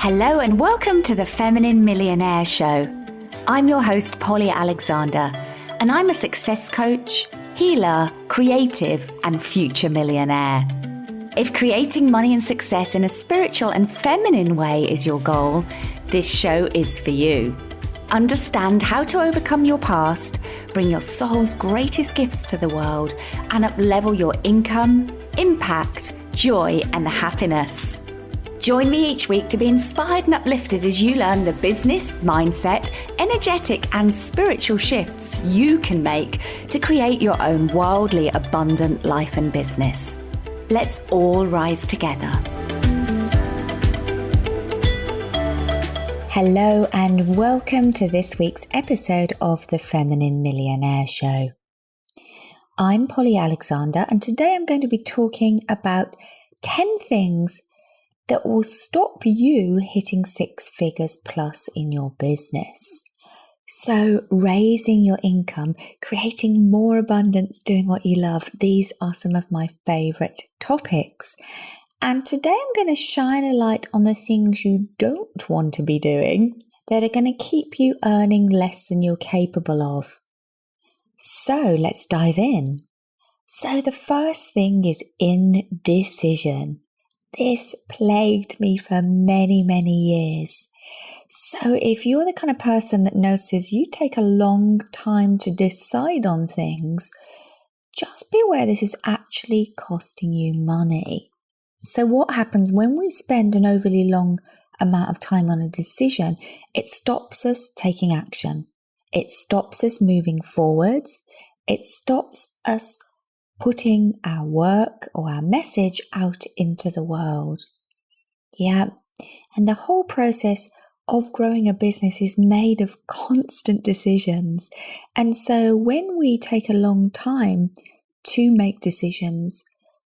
Hello and welcome to the Feminine Millionaire Show. I'm your host, Polly Alexandre, and I'm a success coach, healer, creative, and future millionaire. If creating money and success in a spiritual and feminine way is your goal, this show is for you. Understand how to overcome your past, bring your soul's greatest gifts to the world, and up-level your income, impact, joy, and happiness. Join me each week to be inspired and uplifted as you learn the business, mindset, energetic, and spiritual shifts you can make to create your own wildly abundant life and business. Let's all rise together. Hello and welcome to this week's episode of the Feminine Millionaire Show. I'm Polly Alexandre, and today I'm going to be talking about 10 things that will stop you hitting 6 figures plus in your business. So raising your income, creating more abundance, doing what you love, these are some of my favorite topics. And today I'm going to shine a light on the things you don't want to be doing that are going to keep you earning less than you're capable of. So let's dive in. So the first thing is indecision. This plagued me for many, many years. So if you're the kind of person that notices you take a long time to decide on things, just be aware this is actually costing you money. So what happens when we spend an overly long amount of time on a decision? It stops us taking action. It stops us moving forwards. It stops us putting our work or our message out into the world. Yeah, and the whole process of growing a business is made of constant decisions. And so when we take a long time to make decisions,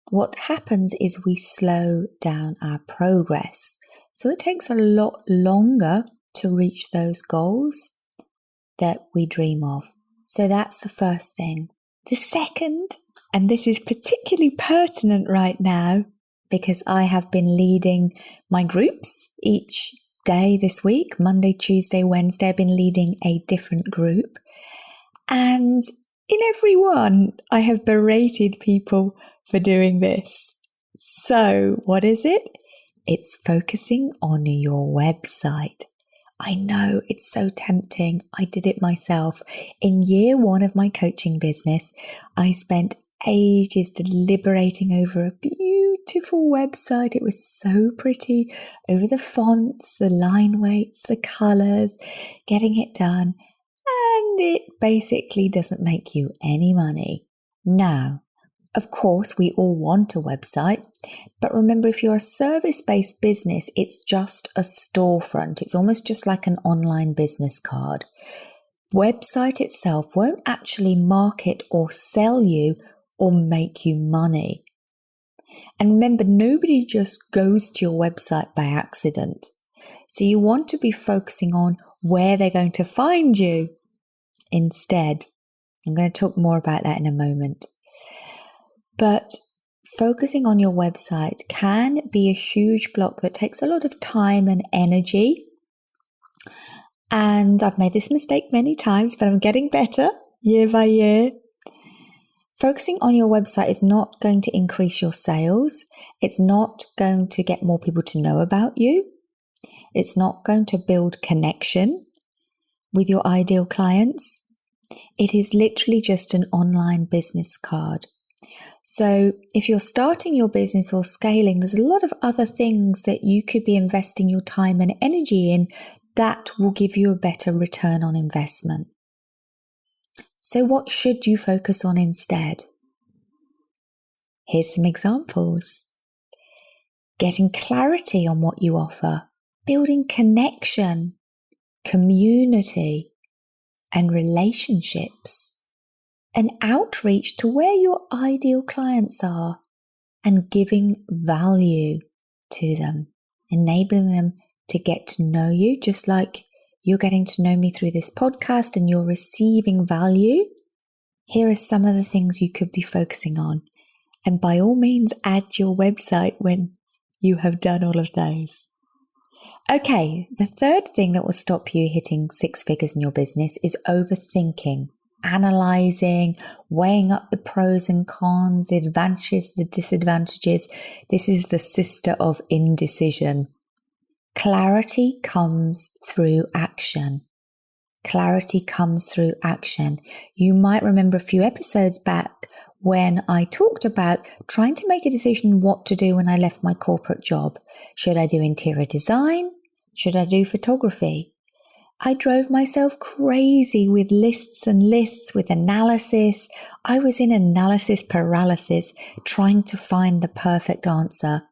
what happens is we slow down our progress. So it takes a lot longer to reach those goals that we dream of. So that's the first thing. The second, and this is particularly pertinent right now because I have been leading my groups each day this week, Monday, Tuesday, Wednesday. I've been leading a different group. And in every one, I have berated people for doing this. So what is it? It's focusing on your website. I know it's so tempting. I did it myself. In year 1 of my coaching business, I spent ages deliberating over a beautiful website. It was so pretty, over the fonts, the line weights, the colours, getting it done. And it basically doesn't make you any money. Now, of course, we all want a website, but remember, if you're a service-based business, it's just a storefront. It's almost just like an online business card. Website itself won't actually market or sell you or make you money. And remember, nobody just goes to your website by accident. So you want to be focusing on where they're going to find you instead. I'm going to talk more about that in a moment. But focusing on your website can be a huge block that takes a lot of time and energy. And I've made this mistake many times, but I'm getting better year by year. Focusing on your website is not going to increase your sales. It's not going to get more people to know about you. It's not going to build connection with your ideal clients. It is literally just an online business card. So if you're starting your business or scaling, there's a lot of other things that you could be investing your time and energy in that will give you a better return on investment. So what should you focus on instead? Here's some examples. Getting clarity on what you offer, building connection, community, and relationships, an outreach to where your ideal clients are and giving value to them, enabling them to get to know you just like you're getting to know me through this podcast and you're receiving value. Here are some of the things you could be focusing on. And by all means, add your website when you have done all of those. Okay, the third thing that will stop you hitting six figures in your business is overthinking, analyzing, weighing up the pros and cons, the advantages, the disadvantages. This is the sister of indecision. Clarity comes through action. Clarity comes through action. You might remember a few episodes back when I talked about trying to make a decision what to do when I left my corporate job. Should I do interior design? Should I do photography? I drove myself crazy with lists and lists, with analysis. I was in analysis paralysis, trying to find the perfect answer.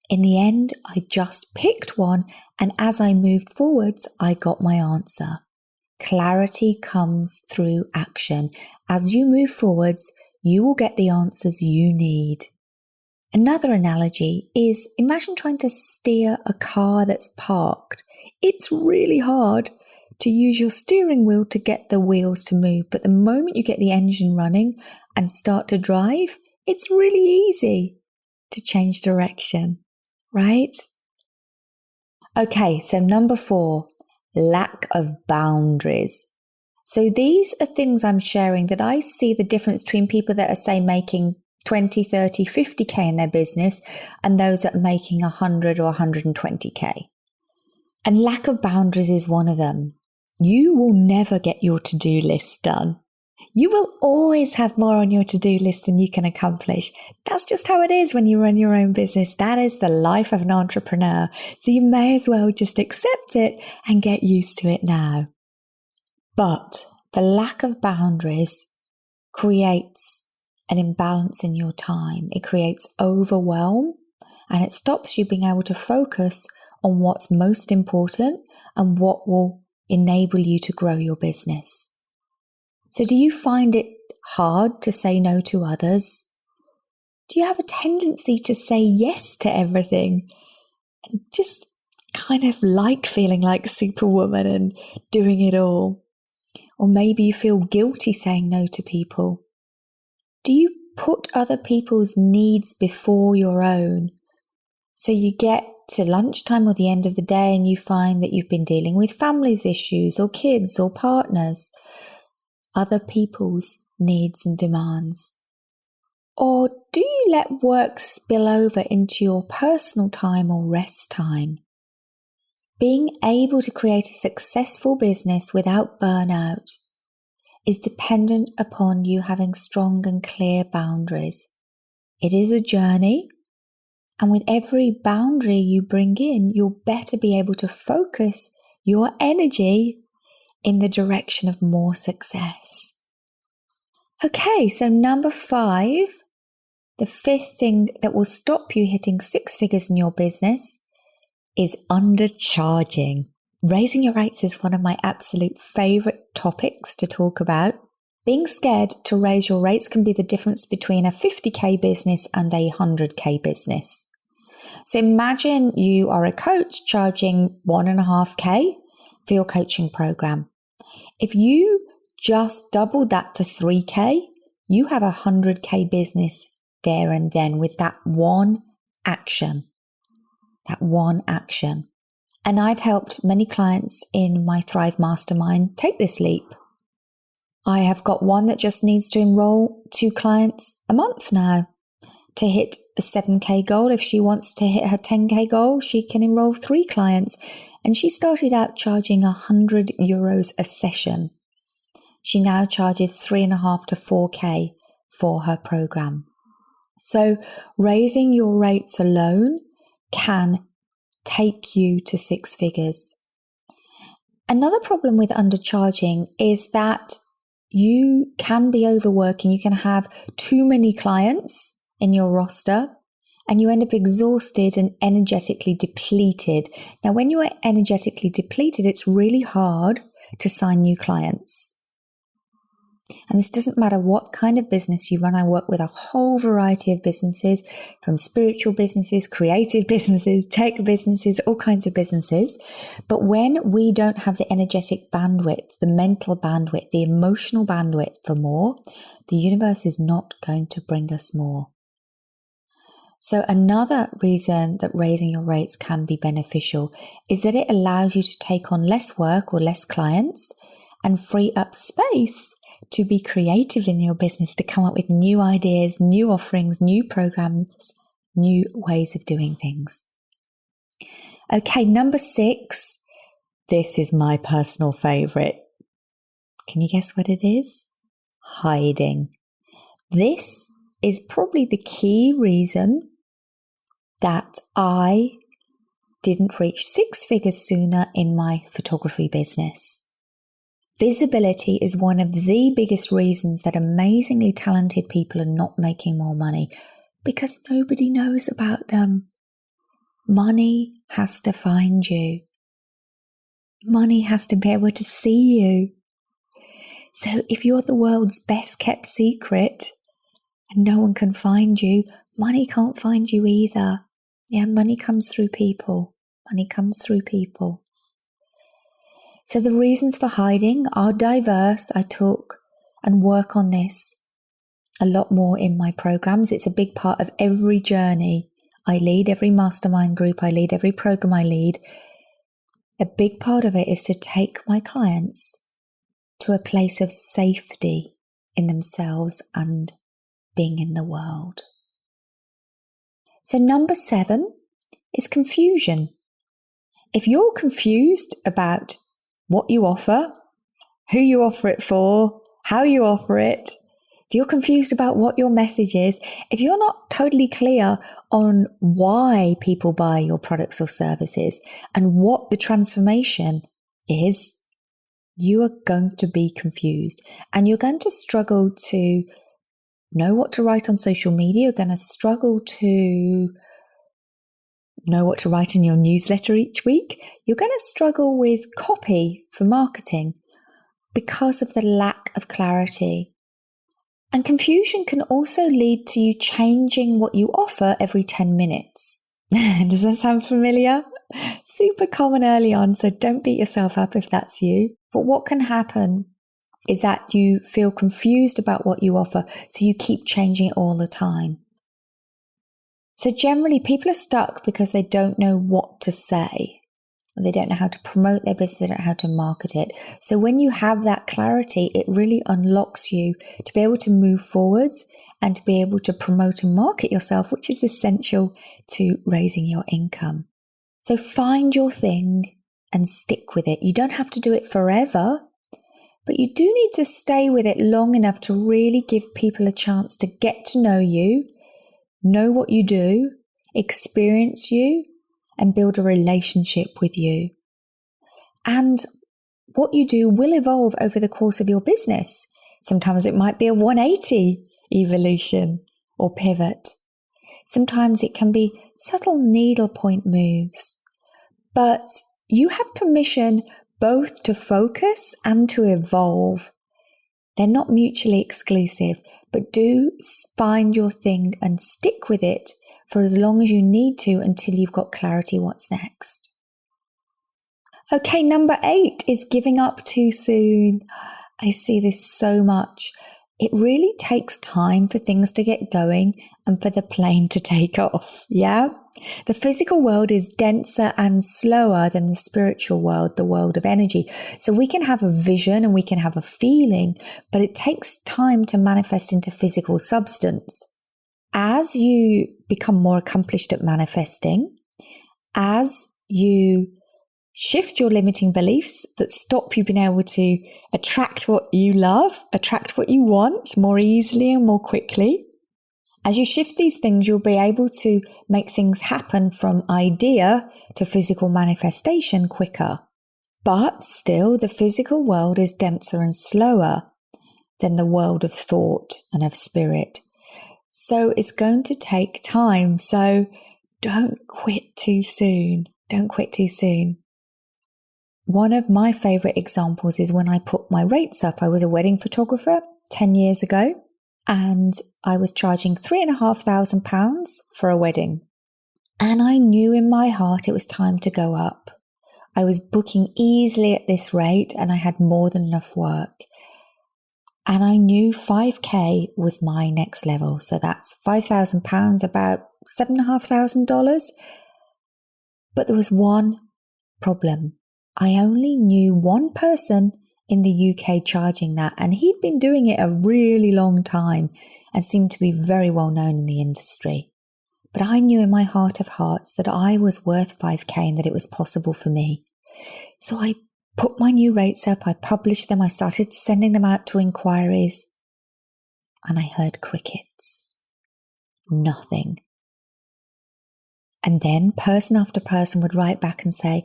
In the end, I just picked one, and as I moved forwards, I got my answer. Clarity comes through action. As you move forwards, you will get the answers you need. Another analogy is, imagine trying to steer a car that's parked. It's really hard to use your steering wheel to get the wheels to move, but the moment you get the engine running and start to drive, it's really easy to change direction, right? Okay, so number 4, lack of boundaries. So these are things I'm sharing that I see the difference between people that are, say, making 20, 30, 50k in their business and those that are making 100 or 120k. And lack of boundaries is one of them. You will never get your to-do list done. You will always have more on your to-do list than you can accomplish. That's just how it is when you run your own business. That is the life of an entrepreneur. So you may as well just accept it and get used to it now. But the lack of boundaries creates an imbalance in your time. It creates overwhelm, and it stops you being able to focus on what's most important and what will enable you to grow your business. So do you find it hard to say no to others? Do you have a tendency to say yes to everything and just kind of like feeling like Superwoman and doing it all? Or maybe you feel guilty saying no to people. Do you put other people's needs before your own? So you get to lunchtime or the end of the day and you find that you've been dealing with family's issues or kids or partners, other people's needs and demands. Or do you let work spill over into your personal time or rest time? Being able to create a successful business without burnout is dependent upon you having strong and clear boundaries. It is a journey, and with every boundary you bring in, you'll better be able to focus your energy in the direction of more success. Okay, so number 5, the 5th thing that will stop you hitting 6 figures in your business is undercharging. Raising your rates is one of my absolute favorite topics to talk about. Being scared to raise your rates can be the difference between a 50k business and a 100k business. So imagine you are a coach charging 1.5k for your coaching program. If you just doubled that to 3k, you have a 100k business there and then with that one action. And I've helped many clients in my Thrive Mastermind take this leap. I have got one that just needs to enroll 2 clients a month now to hit the 7k goal. If she wants to hit her 10k goal, she can enroll 3 clients. And she started out charging €100 a session. She now charges 3.5 to 4k for her program. So raising your rates alone can take you to 6 figures. Another problem with undercharging is that you can be overworking. You can have too many clients in your roster and you end up exhausted and energetically depleted. Now, when you are energetically depleted, it's really hard to sign new clients. And this doesn't matter what kind of business you run. I work with a whole variety of businesses, from spiritual businesses, creative businesses, tech businesses, all kinds of businesses. But when we don't have the energetic bandwidth, the mental bandwidth, the emotional bandwidth for more, the universe is not going to bring us more. So another reason that raising your rates can be beneficial is that it allows you to take on less work or less clients and free up space to be creative in your business, to come up with new ideas, new offerings, new programs, new ways of doing things. Okay, number 6. This is my personal favorite. Can you guess what it is? Hiding. This is probably the key reason that I didn't reach 6 figures sooner in my photography business. Visibility is one of the biggest reasons that amazingly talented people are not making more money, because nobody knows about them. Money has to find you. Money has to be able to see you. So if you're the world's best kept secret and no one can find you, money can't find you either. Yeah, money comes through people. Money comes through people. So the reasons for hiding are diverse. I talk and work on this a lot more in my programs. It's a big part of every journey I lead, every mastermind group I lead, every program I lead. A big part of it is to take my clients to a place of safety in themselves and being in the world. So number 7 is confusion. If you're confused about what you offer, who you offer it for, how you offer it, if you're confused about what your message is, if you're not totally clear on why people buy your products or services and what the transformation is, you are going to be confused and you're going to struggle to know what to write on social media. You're going to struggle to know what to write in your newsletter each week. You're going to struggle with copy for marketing because of the lack of clarity. And confusion can also lead to you changing what you offer every 10 minutes. Does that sound familiar? Super common early on, so don't beat yourself up if that's you. But what can happen is that you feel confused about what you offer, so you keep changing it all the time. So generally, people are stuck because they don't know what to say. They don't know how to promote their business. They don't know how to market it. So when you have that clarity, it really unlocks you to be able to move forwards and to be able to promote and market yourself, which is essential to raising your income. So find your thing and stick with it. You don't have to do it forever, but you do need to stay with it long enough to really give people a chance to get to know you, know what you do, experience you, and build a relationship with you. And what you do will evolve over the course of your business. Sometimes it might be a 180 evolution or pivot. Sometimes it can be subtle needlepoint moves. But you have permission both to focus and to evolve. They're not mutually exclusive, but do find your thing and stick with it for as long as you need to until you've got clarity what's next. Okay, number 8 is giving up too soon. I see this so much. It really takes time for things to get going and for the plane to take off, yeah? The physical world is denser and slower than the spiritual world, the world of energy. So we can have a vision and we can have a feeling, but it takes time to manifest into physical substance. As you become more accomplished at manifesting, as you shift your limiting beliefs that stop you being able to attract what you love, attract what you want more easily and more quickly. As you shift these things, you'll be able to make things happen from idea to physical manifestation quicker. But still, the physical world is denser and slower than the world of thought and of spirit. So it's going to take time. So don't quit too soon. Don't quit too soon. One of my favorite examples is when I put my rates up. I was a wedding photographer 10 years ago, and I was charging £3,500 for a wedding. And I knew in my heart it was time to go up. I was booking easily at this rate and I had more than enough work. And I knew 5K was my next level. So that's £5,000, about $7,500. But there was one problem. I only knew one person in the UK charging that, and he'd been doing it a really long time and seemed to be very well known in the industry. But I knew in my heart of hearts that I was worth 5K and that it was possible for me. So I put my new rates up, I published them, I started sending them out to inquiries, and I heard crickets. Nothing. And then person after person would write back and say,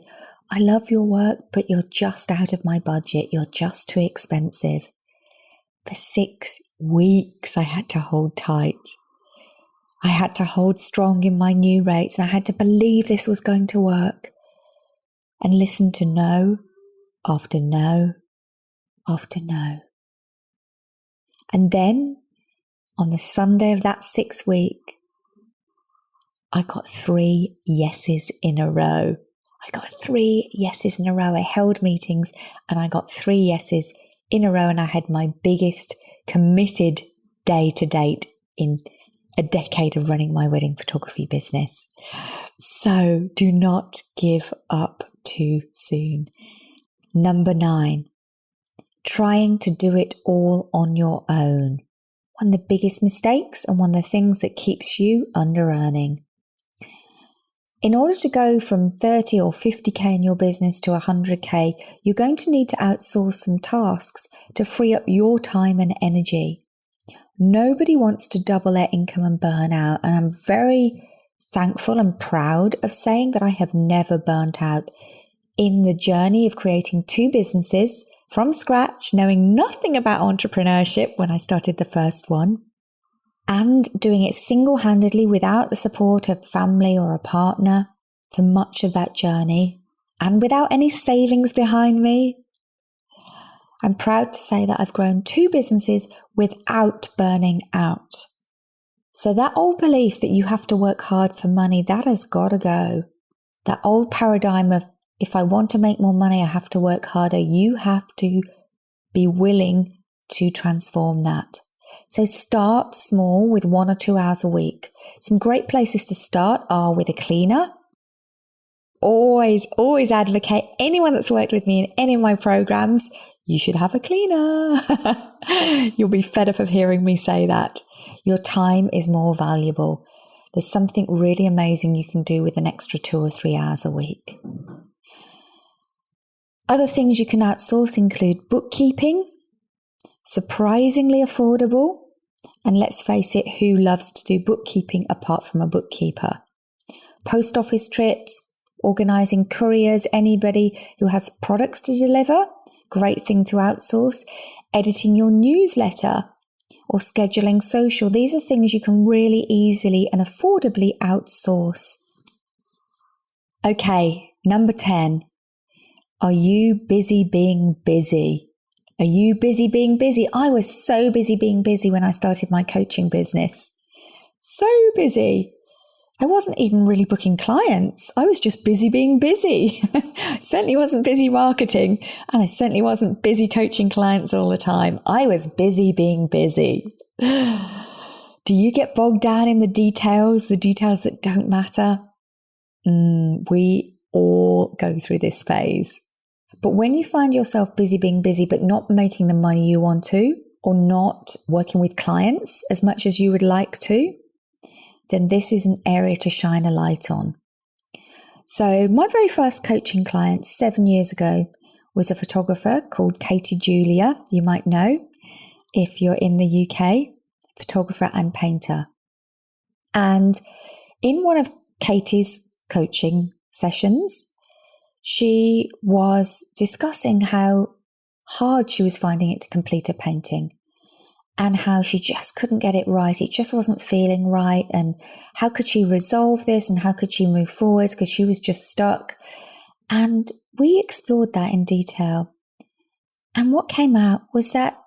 I love your work, but you're just out of my budget. You're just too expensive. For 6 weeks, I had to hold tight. I had to hold strong in my new rates, and I had to believe this was going to work and listen to no after no after no. And then on the Sunday of that 6th week, I got 3 yeses in a row. I got 3 yeses in a row. I held meetings and I got 3 yeses in a row, and I had my biggest committed day to date in a decade of running my wedding photography business. So do not give up too soon. Number 9, trying to do it all on your own. One of the biggest mistakes and one of the things that keeps you under earning. In order to go from 30 or 50K in your business to 100K, you're going to need to outsource some tasks to free up your time and energy. Nobody wants to double their income and burn out, and I'm very thankful and proud of saying that I have never burnt out in the journey of creating 2 businesses from scratch, knowing nothing about entrepreneurship when I started the first one, and doing it single-handedly without the support of family or a partner for much of that journey, and without any savings behind me. I'm proud to say that I've grown 2 businesses without burning out. So that old belief that you have to work hard for money, that has got to go. That old paradigm of, if I want to make more money, I have to work harder. You have to be willing to transform that. So start small with 1 or 2 hours a week. Some great places to start are with a cleaner. Always advocate, anyone that's worked with me in any of my programs, you should have a cleaner. You'll be fed up of hearing me say that. Your time is more valuable. There's something really amazing you can do with an extra 2 or 3 hours a week. Other things you can outsource include bookkeeping, surprisingly affordable, and let's face it, who loves to do bookkeeping apart from a bookkeeper? Post office trips, organising couriers, anybody who has products to deliver, great thing to outsource. Editing your newsletter or scheduling social, these are things you can really easily and affordably outsource. Okay, number 10. Are you busy being busy? Are you busy being busy? I was so busy being busy when I started my coaching business. So busy. I wasn't even really booking clients. I was just busy being busy. Certainly wasn't busy marketing, and I certainly wasn't busy coaching clients all the time. I was busy being busy. Do you get bogged down in the details that don't matter? We all go through this phase. But when you find yourself busy being busy, but not making the money you want to, or not working with clients as much as you would like to, then this is an area to shine a light on. So my very first coaching client 7 years ago was a photographer called Katie Julia, you might know, if you're in the UK, photographer and painter. And in one of Katie's coaching sessions, she was discussing how hard she was finding it to complete a painting and how she just couldn't get it right. It just wasn't feeling right. And how could she resolve this and how could she move forwards because she was just stuck. And we explored that in detail. And what came out was that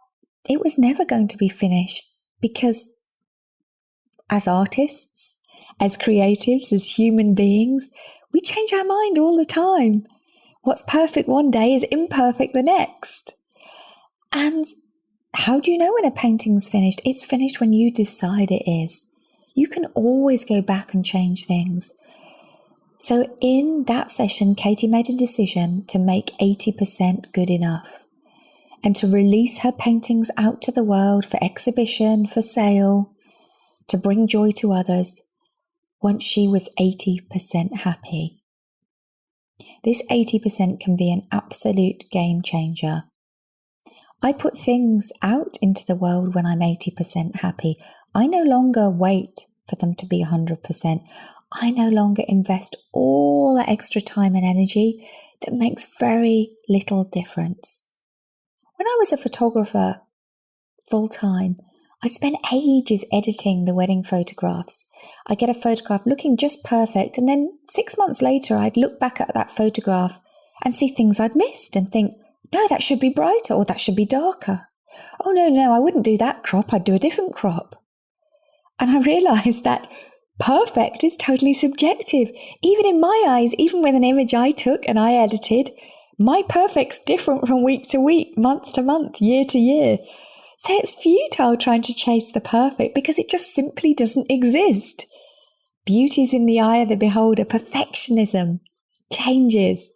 it was never going to be finished because as artists, as creatives, as human beings, we change our mind all the time. What's perfect one day is imperfect the next. And How do you know when a painting's finished? It's finished when you decide it is. You can always go back and change things. So in that session, Katie made a decision to make 80% good enough and to release her paintings out to the world for exhibition, for sale, to bring joy to others once she was 80% happy. This 80% can be an absolute game changer. I put things out into the world when I'm 80% happy. I no longer wait for them to be 100%. I no longer invest all that extra time and energy that makes very little difference. When I was a photographer full-time, I spent ages editing the wedding photographs. I get a photograph looking just perfect, and then 6 months later I'd look back at that photograph and see things I'd missed and think, no, that should be brighter, or that should be darker. Oh, no, I wouldn't do that crop, I'd do a different crop. And I realised that perfect is totally subjective. Even in my eyes, even with an image I took and I edited, my perfect's different from week to week, month to month, year to year. So it's futile trying to chase the perfect because it just simply doesn't exist. Beauty's in the eye of the beholder. Perfectionism changes.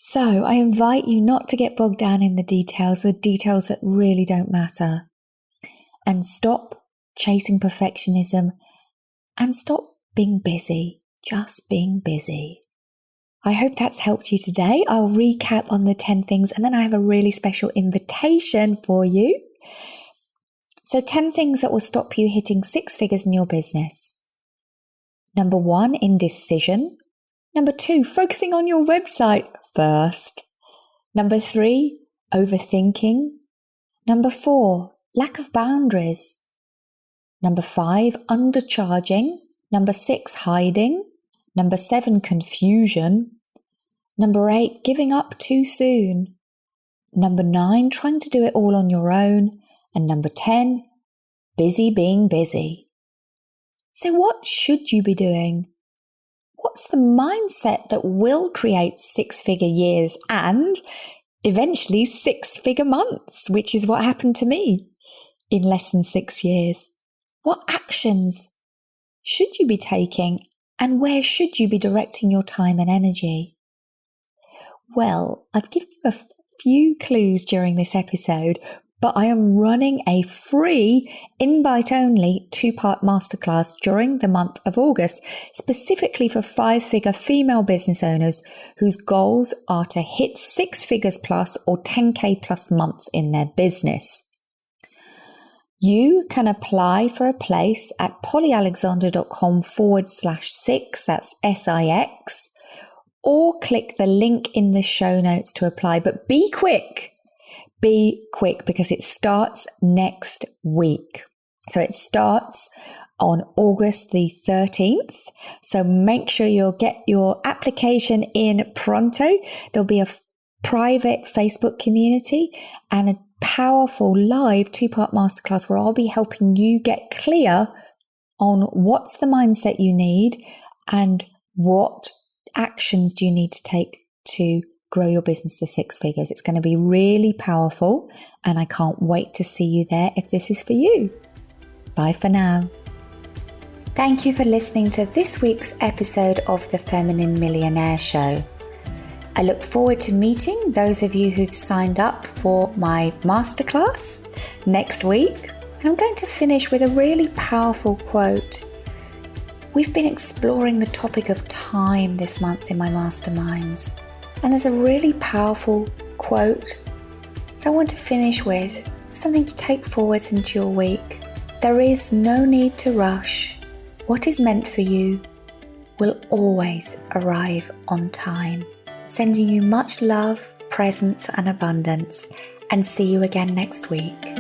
So I invite you not to get bogged down in the details that really don't matter, and stop chasing perfectionism and stop being busy, just being busy. I hope that's helped you today. I'll recap on the 10 things and then I have a really special invitation for you. So 10 things that will stop you hitting 6 figures in your business. Number 1, indecision. Number 2, focusing on your website first. Number 3, overthinking. Number 4, lack of boundaries. Number 5, undercharging. Number 6, hiding. Number 7, confusion. Number 8, giving up too soon. Number 9, trying to do it all on your own. And number 10, busy being busy. So what should you be doing? What's the mindset that will create 6-figure years and eventually 6-figure months, which is what happened to me in less than 6 years? What actions should you be taking and where should you be directing your time and energy? Well, I've given you a few clues during this episode, but I am running a free invite-only 2-part masterclass during the month of August, specifically for 5-figure female business owners whose goals are to hit 6 figures plus or 10K plus months in their business. You can apply for a place at polyalexandre.com/6, that's SIX, or click the link in the show notes to apply. But be quick because it starts next week. So it starts on August the 13th. So make sure you'll get your application in pronto. There'll be a private Facebook community and a powerful live 2-part masterclass where I'll be helping you get clear on what's the mindset you need and what actions do you need to take to grow your business to 6 figures. It's going to be really powerful and I can't wait to see you there if this is for you. Bye for now. Thank you for listening to this week's episode of the Feminine Millionaire Show. I look forward to meeting those of you who've signed up for my masterclass next week. And I'm going to finish with a really powerful quote. We've been exploring the topic of time this month in my masterminds. And there's a really powerful quote that I want to finish with, something to take forwards into your week. There is no need to rush. What is meant for you will always arrive on time. Sending you much love, presence and abundance, and see you again next week.